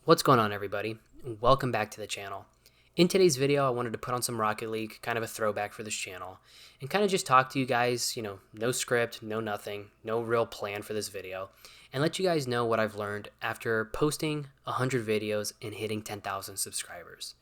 What's going on, everybody? Welcome back to the channel. In today's video, I wanted to put on some Rocket League, kind of a throwback for this channel, and kind of just talk to you guys, no script, no nothing, no real plan for this video, and let you guys know what I've learned after posting 100 videos and hitting 10,000 subscribers.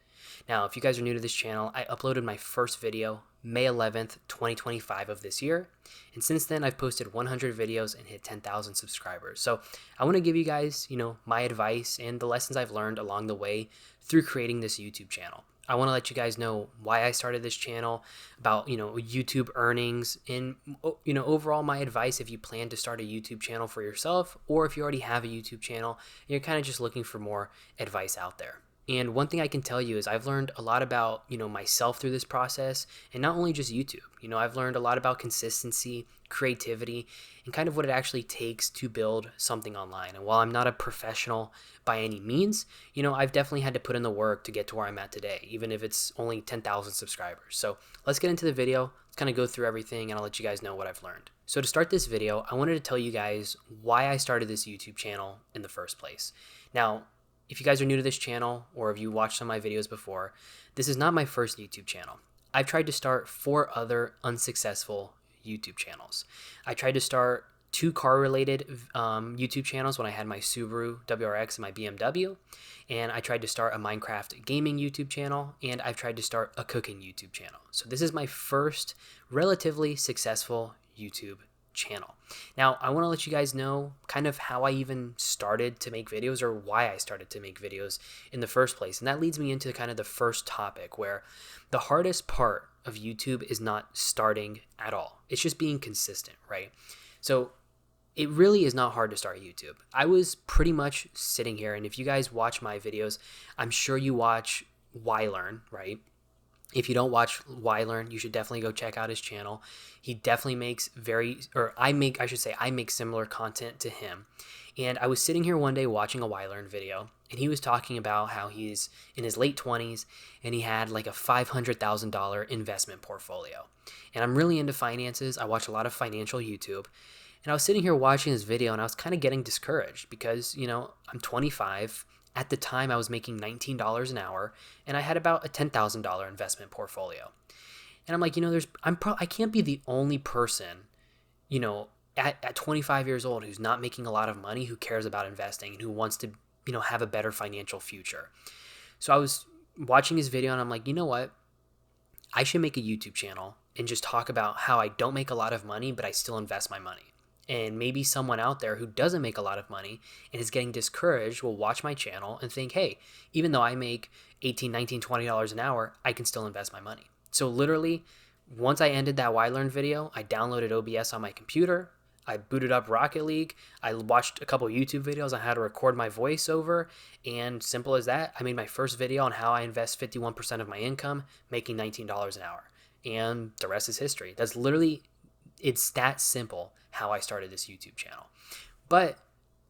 Now, if you guys are new to this channel, I uploaded my first video May 11th, 2025 of this year. And since then, I've posted 100 videos and hit 10,000 subscribers. So I want to give you guys, my advice and the lessons I've learned along the way through creating this YouTube channel. I want to let you guys know why I started this channel, about, YouTube earnings, and, overall my advice if you plan to start a YouTube channel for yourself, or if you already have a YouTube channel and you're kind of just looking for more advice out there. And one thing I can tell you is I've learned a lot about, myself through this process, and not only just YouTube. I've learned a lot about consistency, creativity, and kind of what it actually takes to build something online. And while I'm not a professional by any means, I've definitely had to put in the work to get to where I'm at today, even if it's only 10,000 subscribers. So let's get into the video. Let's kind of go through everything, and I'll let you guys know what I've learned. So to start this video, I wanted to tell you guys why I started this YouTube channel in the first place. Now, if you guys are new to this channel, or if you watched some of my videos before, this is not my first YouTube channel. I've tried to start 4 other unsuccessful YouTube channels. I tried to start 2 car-related YouTube channels when I had my Subaru WRX and my BMW, and I tried to start a Minecraft gaming YouTube channel, and I've tried to start a cooking YouTube channel. So this is my first relatively successful YouTube channel. Now, I want to let you guys know kind of how I even started to make videos, or why I started to make videos in the first place. And that leads me into kind of the first topic, where the hardest part of YouTube is not starting at all. It's just being consistent, right? So it really is not hard to start YouTube. I was pretty much sitting here, and if you guys watch my videos, I'm sure you watch Learn, right? If you don't watch Learn, you should definitely go check out his channel. He definitely makes I make similar content to him. And I was sitting here one day watching a Learn video, and he was talking about how he's in his late 20s and he had like a $500,000 investment portfolio. And I'm really into finances. I watch a lot of financial YouTube. And I was sitting here watching this video, and I was kind of getting discouraged because, I'm 25. At the time, I was making $19 an hour, and I had about a $10,000 investment portfolio. And I'm like, I can't be the only person, at 25 years old who's not making a lot of money, who cares about investing, and who wants to, have a better financial future. So I was watching his video, and I'm like, you know what? I should make a YouTube channel and just talk about how I don't make a lot of money, but I still invest my money. And maybe someone out there who doesn't make a lot of money and is getting discouraged will watch my channel and think, hey, even though I make $18, $19, $20 an hour, I can still invest my money. So literally, once I ended that Learn video, I downloaded OBS on my computer. I booted up Rocket League. I watched a couple YouTube videos on how to record my voiceover. And simple as that, I made my first video on how I invest 51% of my income, making $19 an hour. And the rest is history. It's that simple how I started this YouTube channel. But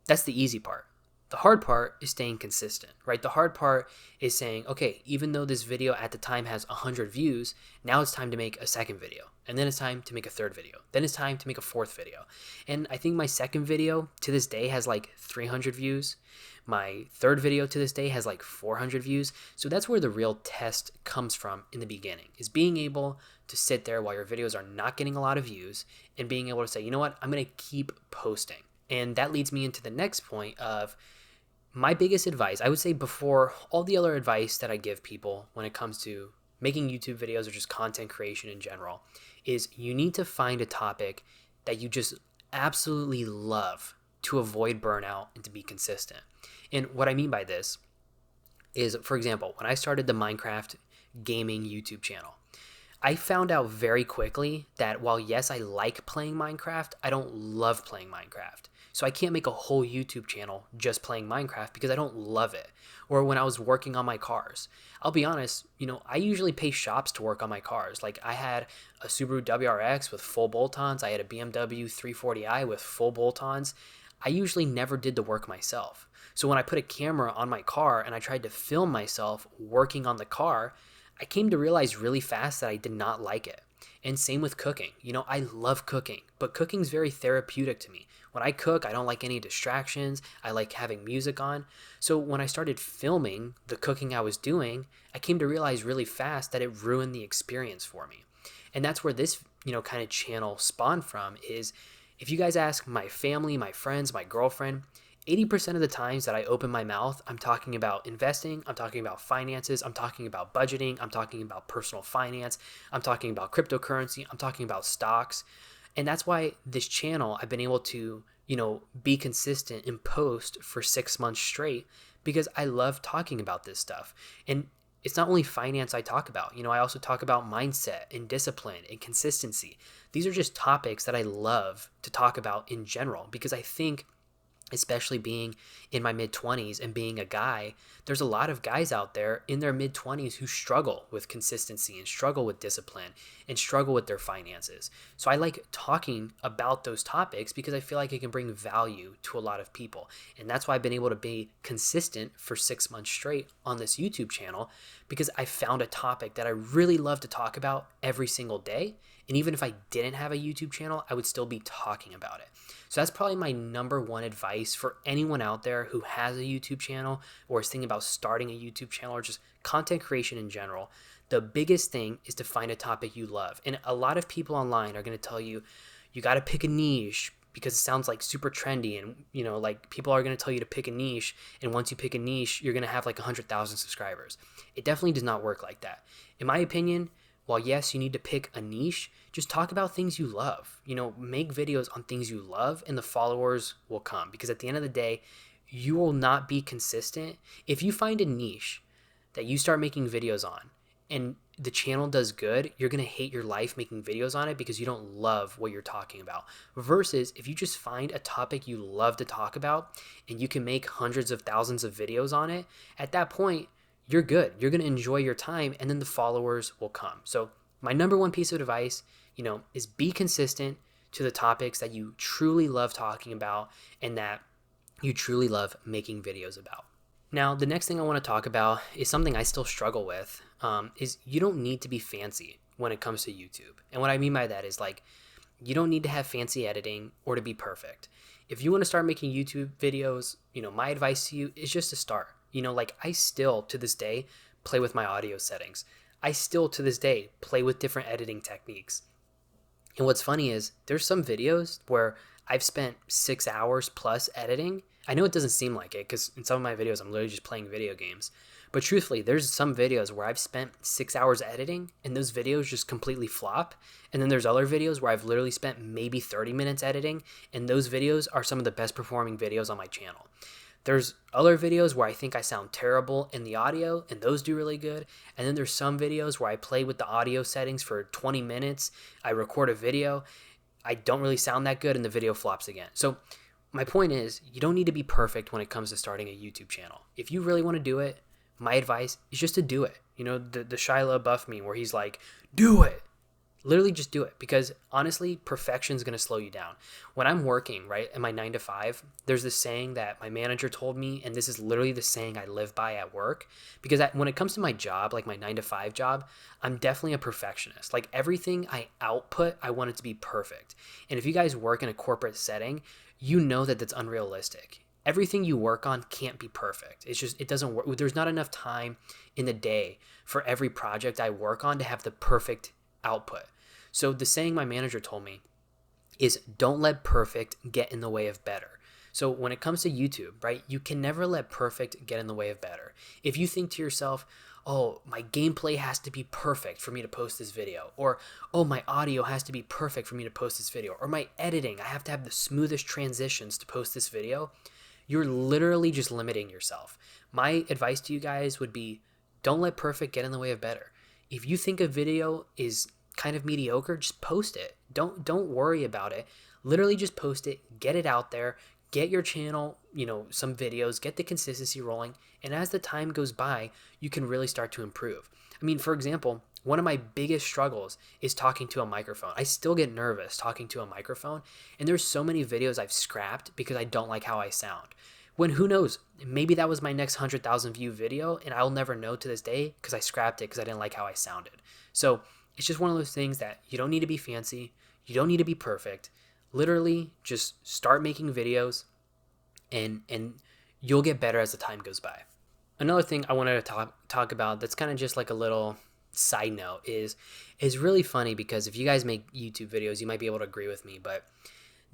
that's the easy part. The hard part is staying consistent, right? The hard part is saying, okay, even though this video at the time has 100 views, now it's time to make a second video. And then it's time to make a third video. Then it's time to make a fourth video. And I think my second video to this day has like 300 views. My third video to this day has like 400 views. So that's where the real test comes from in the beginning, is being able to sit there while your videos are not getting a lot of views and being able to say, you know what, I'm going to keep posting. And that leads me into the next point of my biggest advice. I would say before all the other advice that I give people when it comes to making YouTube videos or just content creation in general, is you need to find a topic that you just absolutely love to avoid burnout and to be consistent. And what I mean by this is, for example, when I started the Minecraft gaming YouTube channel, I found out very quickly that while yes, I like playing Minecraft, I don't love playing Minecraft. So I can't make a whole YouTube channel just playing Minecraft because I don't love it. Or when I was working on my cars, I'll be honest, I usually pay shops to work on my cars. Like I had a Subaru WRX with full bolt-ons. I had a BMW 340i with full bolt-ons. I usually never did the work myself. So when I put a camera on my car and I tried to film myself working on the car, I came to realize really fast that I did not like it. And same with cooking. I love cooking, but cooking's very therapeutic to me. When I cook, I don't like any distractions. I like having music on. So when I started filming the cooking I was doing, I came to realize really fast that it ruined the experience for me. And that's where this, kind of channel spawned from is if you guys ask my family, my friends, my girlfriend, 80% of the times that I open my mouth, I'm talking about investing, I'm talking about finances, I'm talking about budgeting, I'm talking about personal finance, I'm talking about cryptocurrency, I'm talking about stocks. And that's why this channel, I've been able to, be consistent and post for 6 months straight because I love talking about this stuff. And it's not only finance I talk about. I also talk about mindset and discipline and consistency. These are just topics that I love to talk about in general because I think, especially being in my mid-20s and being a guy, there's a lot of guys out there in their mid-20s who struggle with consistency and struggle with discipline and struggle with their finances. So I like talking about those topics because I feel like it can bring value to a lot of people. And that's why I've been able to be consistent for 6 months straight on this YouTube channel because I found a topic that I really love to talk about every single day. And even if I didn't have a YouTube channel, I would still be talking about it. So that's probably my number one advice for anyone out there who has a YouTube channel or is thinking about starting a YouTube channel or just content creation in general. The biggest thing is to find a topic you love. And a lot of people online are going to tell you, you got to pick a niche because it sounds like super trendy. And, like people are going to tell you to pick a niche. And once you pick a niche, you're going to have like 100,000 subscribers. It definitely does not work like that. In my opinion, while yes, you need to pick a niche, just talk about things you love. Make videos on things you love and the followers will come. Because at the end of the day, you will not be consistent. If you find a niche that you start making videos on and the channel does good, you're going to hate your life making videos on it because you don't love what you're talking about. Versus if you just find a topic you love to talk about and you can make hundreds of thousands of videos on it, at that point, you're good. You're going to enjoy your time and then the followers will come. So my number one piece of advice, is be consistent to the topics that you truly love talking about and that you truly love making videos about. Now, the next thing I want to talk about is something I still struggle with, is you don't need to be fancy when it comes to YouTube. And what I mean by that is you don't need to have fancy editing or to be perfect. If you want to start making YouTube videos, my advice to you is just to start. I still, to this day, play with my audio settings. I still, to this day, play with different editing techniques. And what's funny is there's some videos where I've spent 6 hours plus editing. I know it doesn't seem like it because in some of my videos, I'm literally just playing video games. But truthfully, there's some videos where I've spent 6 hours editing and those videos just completely flop. And then there's other videos where I've literally spent maybe 30 minutes editing and those videos are some of the best performing videos on my channel. There's other videos where I think I sound terrible in the audio and those do really good. And then there's some videos where I play with the audio settings for 20 minutes. I record a video. I don't really sound that good and the video flops again. So my point is you don't need to be perfect when it comes to starting a YouTube channel. If you really want to do it, my advice is just to do it. The Shia LaBeouf meme where he's like, do it. Literally just do it because honestly, perfection is going to slow you down. When I'm working, right, at my 9 to 5, there's this saying that my manager told me, and this is literally the saying I live by at work because when it comes to my job, like my 9 to 5 job, I'm definitely a perfectionist. Like everything I output, I want it to be perfect. And if you guys work in a corporate setting, you know that that's unrealistic. Everything you work on can't be perfect. It doesn't work. There's not enough time in the day for every project I work on to have the perfect output. So the saying my manager told me is don't let perfect get in the way of better. So when it comes to YouTube, right, you can never let perfect get in the way of better. If you think to yourself, oh, my gameplay has to be perfect for me to post this video, or oh, my audio has to be perfect for me to post this video, or my editing, I have to have the smoothest transitions to post this video, you're literally just limiting yourself. My advice to you guys would be don't let perfect get in the way of better. If you think a video is kind of mediocre, just post it. Don't worry about it. Literally just post it, get it out there, get your channel, some videos, get the consistency rolling. And as the time goes by, you can really start to improve. I mean, for example, one of my biggest struggles is talking to a microphone. I still get nervous talking to a microphone. And there's so many videos I've scrapped because I don't like how I sound. When who knows, maybe that was my next 100,000 view video and I'll never know to this day because I scrapped it because I didn't like how I sounded. So It's just one of those things that you don't need to be fancy. You don't need to be perfect. Literally just start making videos and you'll get better as the time goes by. Another thing I wanted to talk about that's kind of just like a little side note is really funny, because if you guys make YouTube videos, you might be able to agree with me, but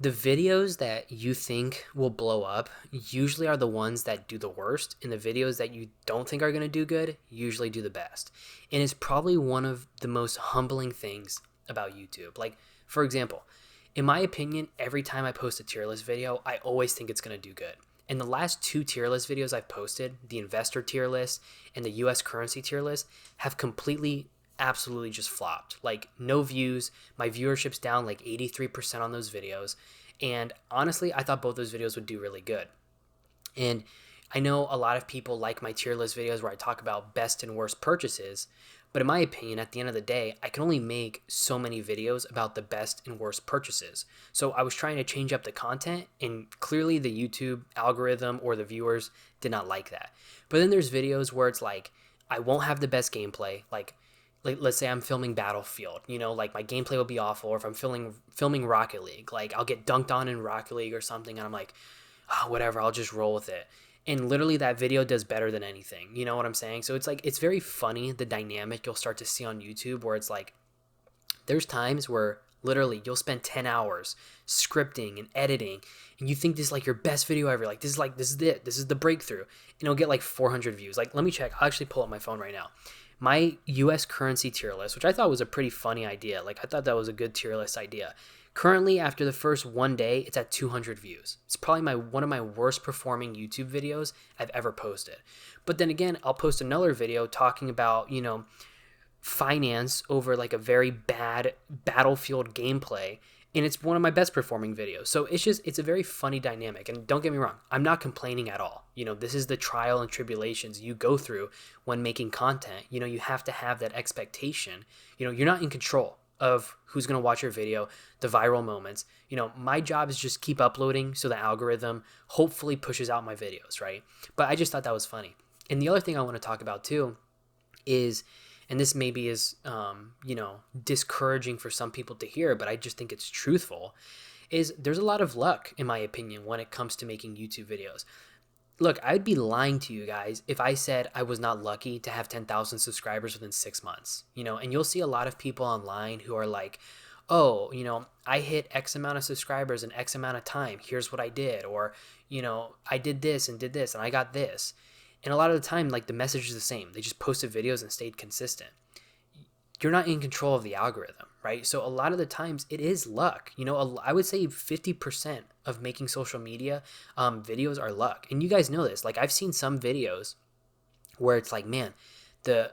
the videos that you think will blow up usually are the ones that do the worst, and the videos that you don't think are going to do good usually do the best. And it's probably one of the most humbling things about YouTube. Like, for example, in my opinion, every time I post a tier list video, I always think it's going to do good. And the last 2 tier list videos I've posted, the investor tier list and the US currency tier list, have completely, absolutely just flopped. Like, no views. My viewership's down like 83% on those videos. And honestly, I thought both those videos would do really good. And I know a lot of people like my tier list videos where I talk about best and worst purchases, but in my opinion, at the end of the day, I can only make so many videos about the best and worst purchases. So I was trying to change up the content, and clearly the YouTube algorithm or the viewers did not like that. But then there's videos where it's like, I won't have the best gameplay. Like let's say I'm filming Battlefield, like my gameplay will be awful. Or if I'm filming Rocket League, like I'll get dunked on in Rocket League or something, and I'm like, oh, whatever, I'll just roll with it. And literally that video does better than anything. You know what I'm saying? So it's like, it's very funny, the dynamic you'll start to see on YouTube, where it's like, there's times where literally you'll spend 10 hours scripting and editing, and you think this is like your best video ever. Like, this is it. This is the breakthrough. And it'll get like 400 views. Like, let me check. I'll actually pull up my phone right now. My US currency tier list, which I thought was a pretty funny idea. Like, I thought that was a good tier list idea. Currently, after the first one day, it's at 200 views. It's probably one of my worst performing YouTube videos I've ever posted. But then again, I'll post another video talking about, finance over like a very bad Battlefield gameplay, and it's one of my best performing videos. So it's a very funny dynamic. And don't get me wrong, I'm not complaining at all. This is the trial and tribulations you go through when making content. You have to have that expectation. You're not in control of who's going to watch your video, the viral moments. My job is just keep uploading so the algorithm hopefully pushes out my videos, right? But I just thought that was funny. And the other thing I want to talk about too is, and this maybe is, discouraging for some people to hear, but I just think it's truthful, is there's a lot of luck, in my opinion, when it comes to making YouTube videos. Look, I'd be lying to you guys if I said I was not lucky to have 10,000 subscribers within 6 months, and you'll see a lot of people online who are like, oh, I hit X amount of subscribers in X amount of time. Here's what I did. Or, I did this and I got this. And a lot of the time, like, the message is the same. They just posted videos and stayed consistent. You're not in control of the algorithm, right? So a lot of the times it is luck. I would say 50% of making social media videos are luck. And you guys know this. Like, I've seen some videos where it's like, man, the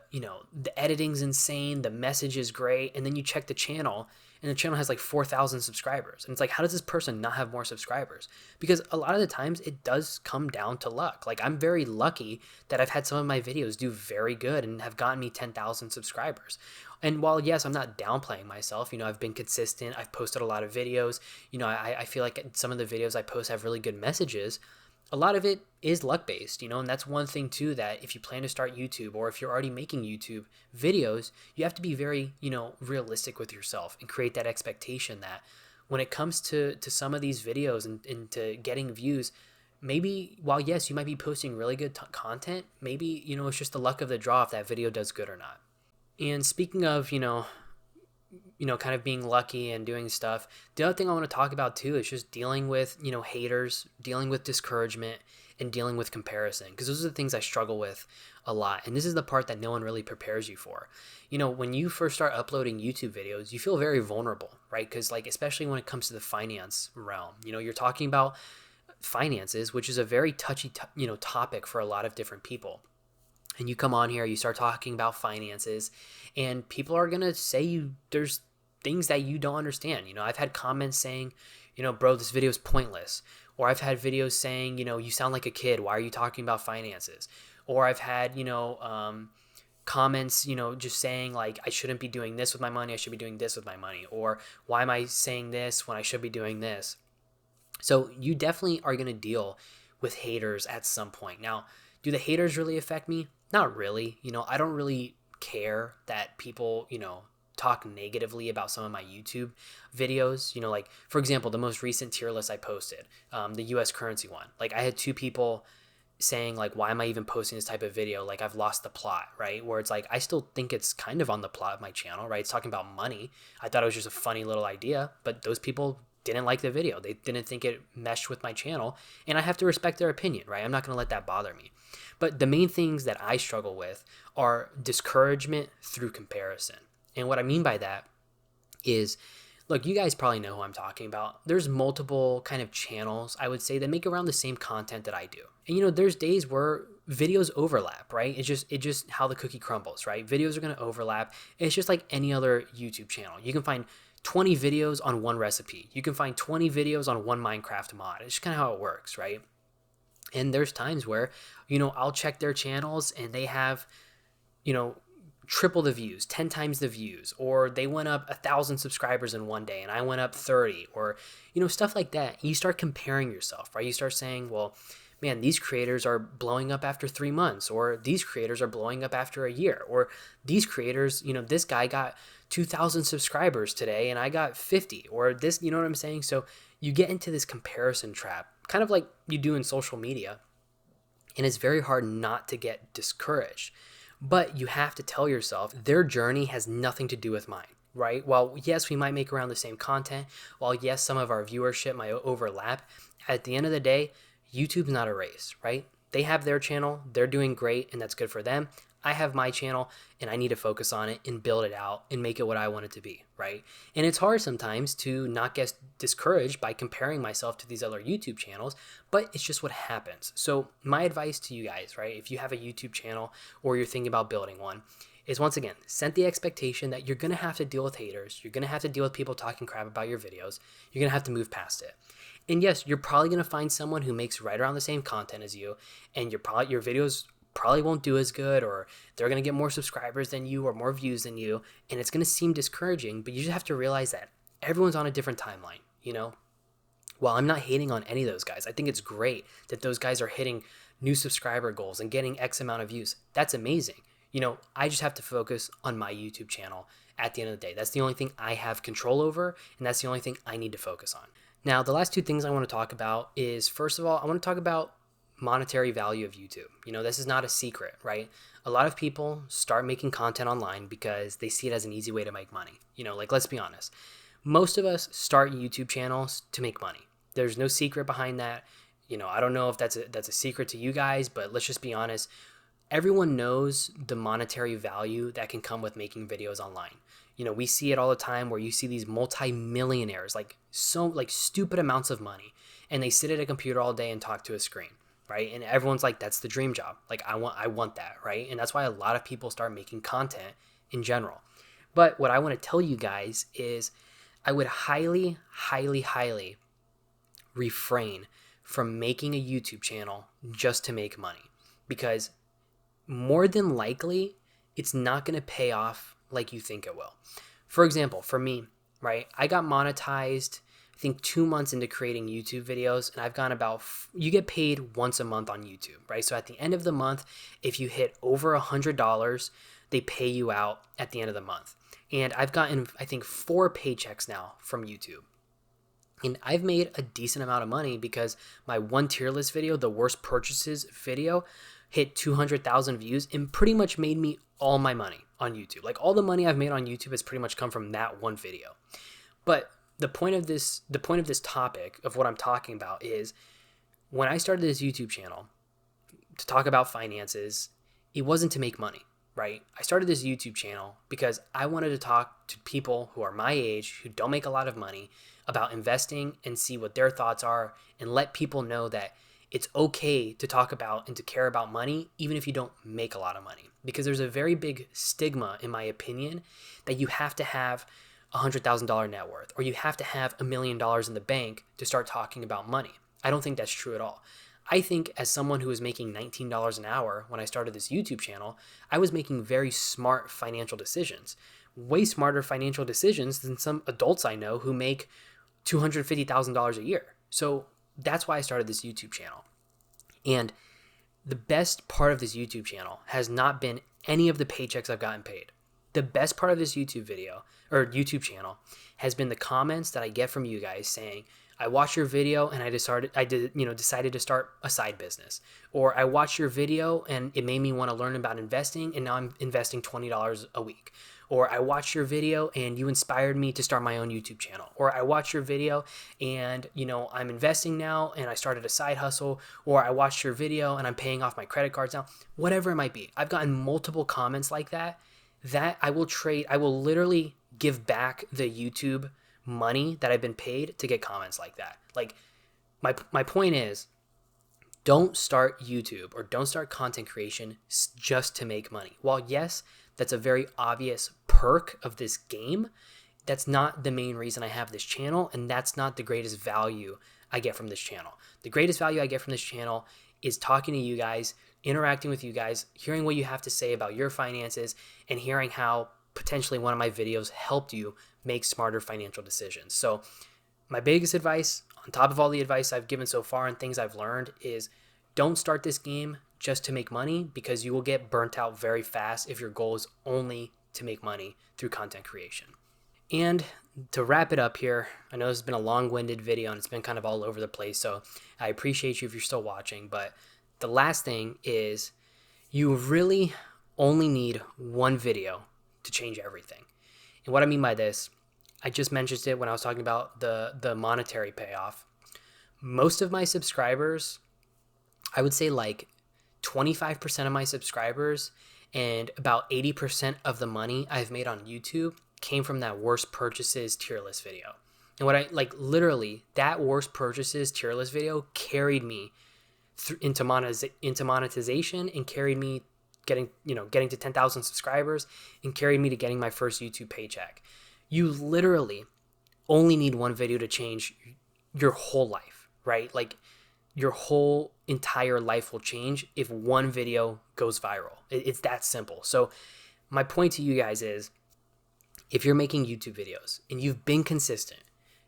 editing's insane, the message is great, and then you check the channel, and the channel has like 4,000 subscribers. And it's like, how does this person not have more subscribers? Because a lot of the times it does come down to luck. Like, I'm very lucky that I've had some of my videos do very good and have gotten me 10,000 subscribers. And while, yes, I'm not downplaying myself, I've been consistent. I've posted a lot of videos. I feel like some of the videos I post have really good messages. A lot of it is luck-based, and that's one thing too, that if you plan to start YouTube, or if you're already making YouTube videos, you have to be very, realistic with yourself and create that expectation that when it comes to some of these videos and to getting views, maybe while, yes, you might be posting really good content, maybe, it's just the luck of the draw if that video does good or not. And speaking of, kind of being lucky and doing stuff, the other thing I want to talk about too is just dealing with, haters, dealing with discouragement, and dealing with comparison, because those are the things I struggle with a lot. And this is the part that no one really prepares you for. When you first start uploading YouTube videos, you feel very vulnerable, right? Because, like, especially when it comes to the finance realm, you're talking about finances, which is a very touchy, topic for a lot of different people. And you come on here, you start talking about finances, and people are going to say there's things that you don't understand. I've had comments saying, bro, this video is pointless. Or I've had videos saying, you sound like a kid. Why are you talking about finances? Or I've had, comments, just saying like, I shouldn't be doing this with my money. I should be doing this with my money. Or why am I saying this when I should be doing this? So you definitely are going to deal with haters at some point. Now, do the haters really affect me? Not really. I don't really care that people, talk negatively about some of my YouTube videos. Like, for example, the most recent tier list I posted, the US currency one. Like, I had 2 people saying, like, why am I even posting this type of video? Like, I've lost the plot, right? Where it's like, I still think it's kind of on the plot of my channel, right? It's talking about money. I thought it was just a funny little idea, but those people didn't like the video. They didn't think it meshed with my channel, and I have to respect their opinion, right? I'm not going to let that bother me. But the main things that I struggle with are discouragement through comparison. And what I mean by that is, look, you guys probably know who I'm talking about. There's multiple kind of channels, I would say, that make around the same content that I do. And there's days where videos overlap, right? It's just how the cookie crumbles, right? Videos are going to overlap. It's just like any other YouTube channel. You can find 20 videos on one recipe. You can find 20 videos on one Minecraft mod. It's just kind of how it works, right? And there's times where, I'll check their channels and they have, triple the views, 10 times the views, or they went up 1,000 subscribers in one day and I went up 30, or, stuff like that. You start comparing yourself, right? You start saying, well, man, these creators are blowing up after 3 months, or these creators are blowing up after a year, or these creators, this guy got 2,000 subscribers today and I got 50, or this, you know what I'm saying? So you get into this comparison trap, kind of like you do in social media, and it's very hard not to get discouraged. But you have to tell yourself their journey has nothing to do with mine, right? While yes, we might make around the same content, while yes, some of our viewership might overlap, at the end of the day, YouTube's not a race, right? They have their channel, they're doing great, and that's good for them. I have my channel, and I need to focus on it and build it out and make it what I want it to be, right? And it's hard sometimes to not get discouraged by comparing myself to these other YouTube channels, but it's just what happens. So my advice to you guys, right, if you have a YouTube channel or you're thinking about building one, is once again, set the expectation that you're going to have to deal with haters. You're going to have to deal with people talking crap about your videos. You're going to have to move past it. And yes, you're probably going to find someone who makes right around the same content as you, and your videos probably won't do as good, or they're going to get more subscribers than you or more views than you, and it's going to seem discouraging, but you just have to realize that everyone's on a different timeline, While I'm not hating on any of those guys, I think it's great that those guys are hitting new subscriber goals and getting X amount of views. That's amazing. I just have to focus on my YouTube channel at the end of the day. That's the only thing I have control over, and that's the only thing I need to focus on. Now, the last 2 things I want to talk about is, first of all, I want to talk about monetary value of YouTube. This is not a secret, right? A lot of people start making content online because they see it as an easy way to make money. Like, let's be honest. Most of us start YouTube channels to make money. There's no secret behind that. I don't know if that's a secret to you guys, but let's just be honest. Everyone knows the monetary value that can come with making videos online. We see it all the time where you see these multi-millionaires, like stupid amounts of money, and they sit at a computer all day and talk to a screen, right? And everyone's like, that's the dream job. Like, I want that, right? And that's why a lot of people start making content in general. But what I want to tell you guys is I would highly, highly, highly refrain from making a YouTube channel just to make money, because more than likely, it's not going to pay off like you think it will. For example, for me, right, I got monetized, I think 2 months into creating YouTube videos, and I've gone you get paid once a month on YouTube, right? So at the end of the month, if you hit over $100, they pay you out at the end of the month. And I've gotten, I think, 4 paychecks now from YouTube. And I've made a decent amount of money because my one tier list video, the worst purchases video, hit 200,000 views and pretty much made me all my money on YouTube. Like, all the money I've made on YouTube has pretty much come from that one video. But the point of this topic of what I'm talking about is, when I started this YouTube channel to talk about finances, it wasn't to make money, right? I started this YouTube channel because I wanted to talk to people who are my age, who don't make a lot of money, about investing and see what their thoughts are, and let people know that it's okay to talk about and to care about money, even if you don't make a lot of money. Because there's a very big stigma, in my opinion, that you have to have $100,000 net worth, or you have to have $1 million in the bank to start talking about money. I don't think that's true at all. I think, as someone who was making $19 an hour when I started this YouTube channel, I was making very smart financial decisions, way smarter financial decisions than some adults I know who make $250,000 a year. So that's why I started this YouTube channel. And the best part of this YouTube channel has not been any of the paychecks I've gotten paid. the best part of this YouTube channel has been the comments that I get from you guys saying, I watched your video and I decided to start a side business. Or I watched your video and it made me want to learn about investing, and now I'm investing $20 a week. Or I watched your video and you inspired me to start my own YouTube channel. Or I watched your video and, I'm investing now and I started a side hustle. Or I watched your video and I'm paying off my credit cards now. Whatever it might be. I've gotten multiple comments like that I will literally give back the YouTube money that I've been paid to get comments like that. Like, my point is, don't start YouTube or don't start content creation just to make money. While yes, that's a very obvious perk of this game, that's not the main reason I have this channel, and that's not the greatest value I get from this channel. The greatest value I get from this channel is talking to you guys, interacting with you guys, hearing what you have to say about your finances, and hearing how potentially one of my videos helped you make smarter financial decisions. So my biggest advice, on top of all the advice I've given so far and things I've learned, is don't start this game just to make money, because you will get burnt out very fast if your goal is only to make money through content creation. And to wrap it up here, I know this has been a long-winded video and it's been kind of all over the place, so I appreciate you if you're still watching, but the last thing is, you really only need one video to change everything. And what I mean by this, I just mentioned it when I was talking about the monetary payoff. Most of my subscribers, I would say like 25% of my subscribers and about 80% of the money I've made on YouTube came from that worst purchases tier list video. And what literally, that worst purchases tier list video carried me into monetization, and carried me getting to 10,000 subscribers, and carried me to getting my first YouTube paycheck. You literally only need one video to change your whole life, right? Like, your whole entire life will change if one video goes viral. It's that simple. So my point to you guys is, if you're making YouTube videos and you've been consistent,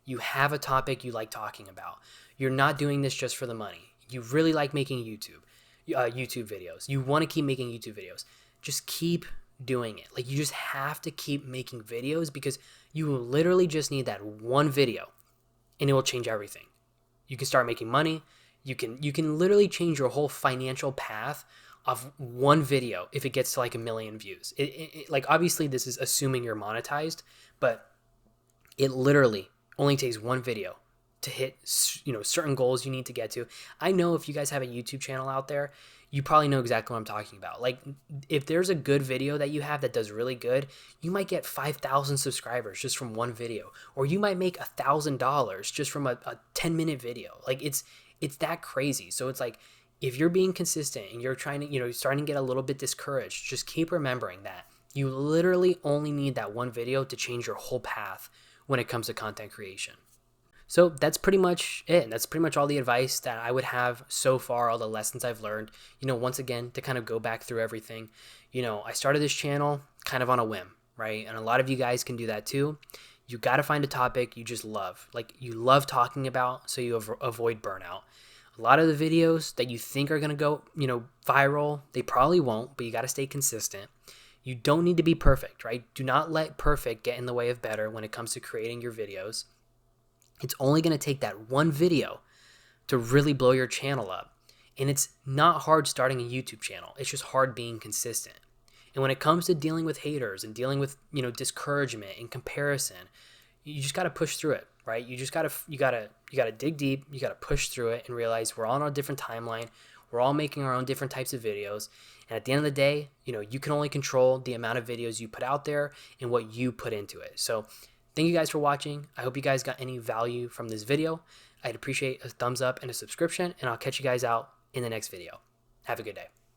you have a topic you like talking about, you're not doing this just for the money, you really like making YouTube videos, you want to keep making YouTube videos, just keep doing it. Like, you just have to keep making videos, because you literally just need that one video and it will change everything. You can start making money. You can literally change your whole financial path of one video if it gets to like 1 million views. Like, obviously this is assuming you're monetized, but it literally only takes one video to hit, certain goals you need to get to. I know if you guys have a YouTube channel out there, you probably know exactly what I'm talking about. Like, if there's a good video that you have that does really good, you might get 5,000 subscribers just from one video, or you might make $1,000 just from a 10-minute video. Like, it's that crazy. So it's like, if you're being consistent and you're trying to, starting to get a little bit discouraged, just keep remembering that you literally only need that one video to change your whole path when it comes to content creation. So that's pretty much it. That's pretty much all the advice that I would have so far, all the lessons I've learned. Once again, to kind of go back through everything, I started this channel kind of on a whim, right? And a lot of you guys can do that too. You got to find a topic you just love, like you love talking about, so you avoid burnout. A lot of the videos that you think are going to go, viral, they probably won't, but you got to stay consistent. You don't need to be perfect, right? Do not let perfect get in the way of better when it comes to creating your videos. It's only going to take that one video to really blow your channel up. And it's not hard starting a YouTube channel. It's just hard being consistent. And when it comes to dealing with haters and dealing with, discouragement and comparison, you just got to push through it, right? You got to dig deep. You got to push through it and realize we're all on a different timeline. We're all making our own different types of videos. And at the end of the day, you can only control the amount of videos you put out there and what you put into it. So thank you guys for watching. I hope you guys got any value from this video. I'd appreciate a thumbs up and a subscription, and I'll catch you guys out in the next video. Have a good day.